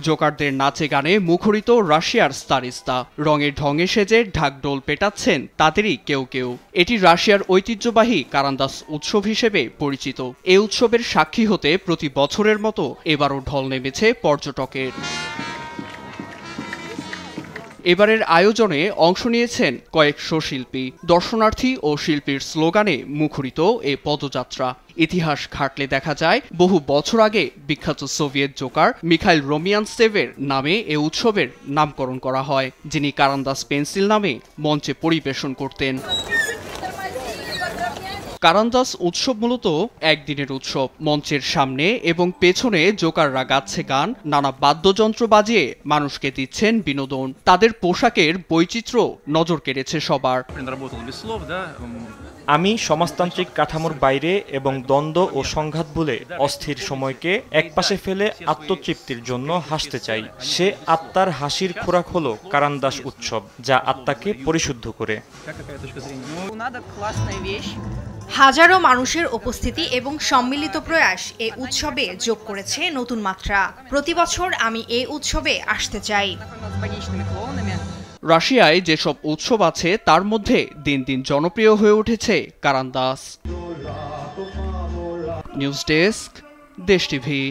জোকারদের নাচে গানে মুখরিত রাশিয়ার স্তারিস্তা। রঙের ঢঙে সেজে ঢাকঢোল পেটাচ্ছেন তাদেরই কেউ কেউ। এটি রাশিয়ার ঐতিহ্যবাহী কারান্দাস উৎসব হিসেবে পরিচিত। এই উৎসবের সাক্ষী হতে প্রতি বছরের মতো এবারও ঢল নেমেছে পর্যটকের। এবারের আয়োজনে অংশ নিয়েছেন কয়েকশো শিল্পী। দর্শনার্থী ও শিল্পীর স্লোগানে মুখরিত এ পদযাত্রা। ইতিহাস ঘাটলে দেখা যায় বহু বছর আগে বিখ্যাত সোভিয়েত জোকার মিখাইল রোমিয়ানসেভের নামে এ উৎসবের নামকরণ করা হয়, যিনি কারান্দাস পেন্সিল নামে মঞ্চে পরিবেশন করতেন। কারান্দাস উৎসব মূলত একদিনের উৎসব। মঞ্চের সামনে এবং পেছনে জোকাররা গাচ্ছে গান, নানা বাদ্যযন্ত্র বাজিয়ে মানুষকে দিচ্ছেন বিনোদন। তাদের পোশাকের বৈচিত্র্য নজর কেড়েছে সবার। আমি সমাজতান্ত্রিক কাঠামোর বাইরে এবং দ্বন্দ্ব ও সংঘাত ভুলে অস্থির সময়কে একপাশে ফেলে আত্মতৃপ্তির জন্য হাসতে চাই। সে আত্মার হাসির খোরাক হলো কারান্দাস উৎসব, যা আত্মাকে পরিশুদ্ধ করে। হাজারো মানুষের উপস্থিতি এবং সম্মিলিত প্রয়াস এ উৎসবে যোগ করেছে নতুন মাত্রা। প্রতি বছর আমি এই উৎসবে আসতে চাই। রাশিয়ায় যেসব উৎসব আছে তার মধ্যে দিন দিন জনপ্রিয় হয়ে উঠেছে কারান্দাস। নিউজ ডেস্ক, দেশ টিভি।